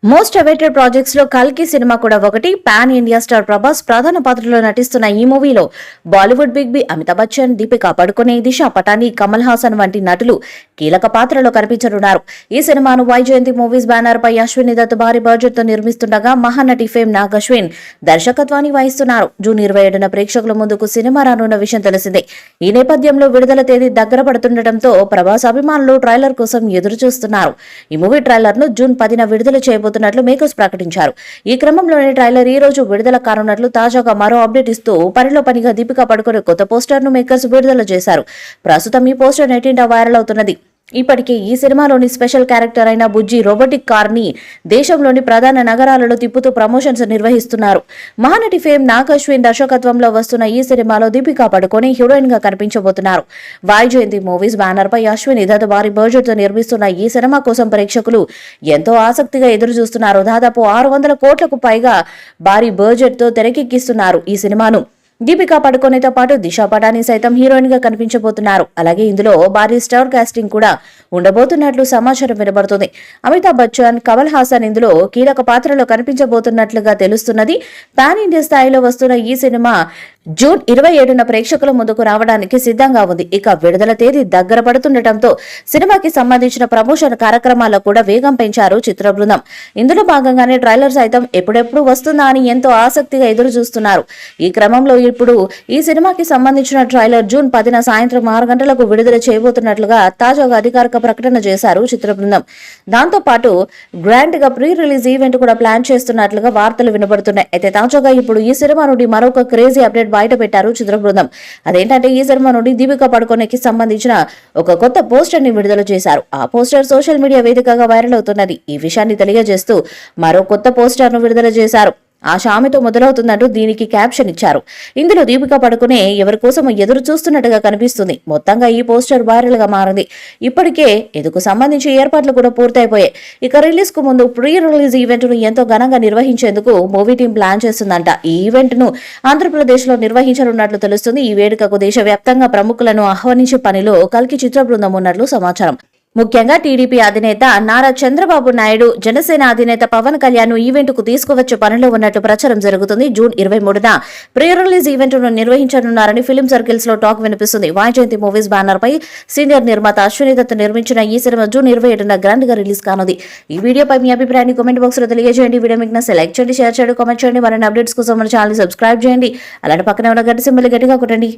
Most awaited projects లో కల్కి cinema కూడా ఒకటి. పాన్ ఇండియా స్టార్ ప్రభాస్ ప్రధాన పాత్రలో నటిస్తున్న ఈ మూవీలో బాలీవుడ్ బిగ్ బి అమితాబ్ బచ్చన్, దీపికా పడుకొనే, దిశా పటాని, కమల్ హాసన్ వంటి నటులు కీలక పాత్రలో కనిపించనున్నారు. ఈ సినిమాను వైజయంతి మూవీస్ బ్యానర్ పై అశ్విని దత్ భారీ బడ్జెట్ తో నిర్మిస్తుండగా మహానటి ఫేమ్ నాగ్ అశ్విన్ దర్శకత్వాన్ని వహిస్తున్నారు. జూన్ 27న ప్రేక్షకుల ముందుకు సినిమా రానున్న విషయం తెలిసిందే. ఈ నేపథ్యంలో విడుదల తేదీ దగ్గర పడుతుండటంతో ప్రభాస్ అభిమానులు ట్రైలర్ కోసం ఎదురు చూస్తున్నారు. ఈ మూవీ ట్రైలర్ ను జూన్ 10న విడుదల చేయబోతున్నట్లు మేకర్స్ ప్రకటించారు. ఈ క్రమంలోనే ట్రైలర్ ఈ రోజు విడుదల కానున్నట్లు తాజాగా మరో అప్డేట్ ఇస్తూ పనిలో పనిగా దీపికా పడుకొనే కొత్త పోస్టర్ ను మేకర్స్ విడుదల చేశారు. ప్రస్తుతం ఈ పోస్టర్ నెట్టింట వైరల్ అవుతున్నది. ఇప్పటికే ఈ సినిమాలోని స్పెషల్ క్యారెక్టర్ అయిన బుజ్జి రోబోటిక్ కార్ ని దేశంలోని ప్రధాన నగరాలలో తిప్పుతూ ప్రమోషన్స్ నిర్వహిస్తున్నారు. మహానటి ఫేమ్ నాగ్ అశ్విన్ దర్శకత్వంలో వస్తున్న ఈ సినిమాలో దీపికా పడుకొని హీరోయిన్ గా కనిపించబోతున్నారు. వైజయంతి మూవీస్ బ్యానర్ పై అశ్విన్ ఇదత భారీ బడ్జెట్ తో నిర్మిస్తున్న ఈ సినిమా కోసం ప్రేక్షకులు ఎంతో ఆసక్తిగా ఎదురు చూస్తున్నారు. దాదాపు 600 కోట్లకు పైగా భారీ బడ్జెట్ తో తెరకెక్కిస్తున్నారు ఈ సినిమాను. దీపికా పడుకొనేతో పాటు దిశా పటాని సైతం హీరోయిన్ గా కనిపించబోతున్నారు. అలాగే ఇందులో భారీ స్టార్ కాస్టింగ్ కూడా ఉండబోతున్నట్లు సమాచారం వినబడుతుంది. అమితాబ్ బచ్చన్, కమల్ హాసన్ ఇందులో కీలక పాత్రలో కనిపించబోతున్నట్లుగా తెలుస్తున్నది. పాన్ ఇండియా స్థాయిలో వస్తున్న ఈ సినిమా జూన్ 27న ప్రేక్షకుల ముందుకు రావడానికి సిద్ధంగా ఉంది. ఇక విడుదల తేదీ దగ్గర పడుతుండటంతో సినిమాకి సంబంధించిన ప్రమోషన్ కార్యక్రమాల్లో కూడా వేగం పెంచారు చిత్ర బృందం. ఇందులో భాగంగానే ట్రైలర్ సైతం ఎప్పుడెప్పుడు వస్తుందా అని ఎంతో ఆసక్తిగా ఎదురు చూస్తున్నారు. ఈ క్రమంలో ఇప్పుడు ఈ సినిమాకి సంబంధించిన ట్రైలర్ జూన్ 10న సాయంత్రం 6 గంటలకు విడుదల చేయబోతున్నట్లుగా తాజాగా అధికారిక ప్రకటన చేశారు చిత్ర బృందం. దాంతో పాటు గ్రాండ్ గా ప్రీ రిలీజ్ ఈవెంట్ కూడా ప్లాన్ చేస్తున్నట్లుగా వార్తలు వినబడుతున్నాయి. అయితే తాజాగా ఇప్పుడు ఈ సినిమా నుండి మరొక క్రేజీ అప్డేట్ బయట పెట్టారు చిత్ర బృందం. అదేంటంటే ఈ సినిమా నుండి దీపికా పడుకొనేకి సంబంధించిన ఒక కొత్త పోస్టర్ ని విడుదల చేశారు. ఆ పోస్టర్ సోషల్ మీడియా వేదికగా వైరల్ అవుతున్నది. ఈ విషయాన్ని తెలియజేస్తూ మరో కొత్త పోస్టర్ ను విడుదల చేశారు. ఆశ ఆమెతో మొదలవుతుందంటూ దీనికి క్యాప్షన్ ఇచ్చారు. ఇందులో దీపికా పడుకునే ఎవరి కోసం ఎదురు చూస్తున్నట్టుగా కనిపిస్తుంది. మొత్తంగా ఈ పోస్టర్ వైరల్ గా మారింది. ఇప్పటికే ఇందుకు సంబంధించి ఏర్పాట్లు కూడా పూర్తయిపోయాయి. ఇక రిలీజ్ కు ముందు ప్రీ రిలీజ్ ఈవెంట్ ను ఎంతో ఘనంగా నిర్వహించేందుకు మూవీ టీం ప్లాన్ చేస్తుందంట. ఈ ఈవెంట్ ను ఆంధ్రప్రదేశ్ లో నిర్వహించనున్నట్లు తెలుస్తుంది. ఈ వేడుకకు దేశవ్యాప్తంగా ప్రముఖులను ఆహ్వానించే పనిలో కల్కి చిత్ర బృందం ఉన్నట్లు సమాచారం. ముఖ్యంగా టీడీపీ అధినేత నారా చంద్రబాబు నాయుడు, జనసేన అధినేత పవన్ కళ్యాణ్ ఈవెంట్ కు తీసుకువచ్చే పనిలో ఉన్నట్లు ప్రచారం జరుగుతుంది. జూన్ 23న ప్రీ రిలీజ్ ఈవెంట్ ను నిర్వహించనున్నారని ఫిలిం సర్కిల్స్ లో టాక్ వినిపిస్తుంది. వైజయంతి మూవీస్ బ్యానర్ పై సీనియర్ నిర్మాత అశ్విని దత్ నిర్మించిన ఈ సినిమా జూన్ 27న గ్రాండ్ గా రిలీజ్ కానుంది. ఈ వీడియోపై మీ అభిప్రాయాన్ని కామెంట్ బాక్స్ లో తెలియజేయండి. వీడియో మీకు నచ్చితే లైక్ చేయండి, షేర్ చేయండి, కామెంట్ చేయండి. మరిన్ని అప్డేట్స్ కోసం మన ఛానల్ సబ్స్క్రైబ్ చేయండి. అలాంటి పక్కనే ఉన్న గంట సింబల్ గట్టిగా కొట్టండి.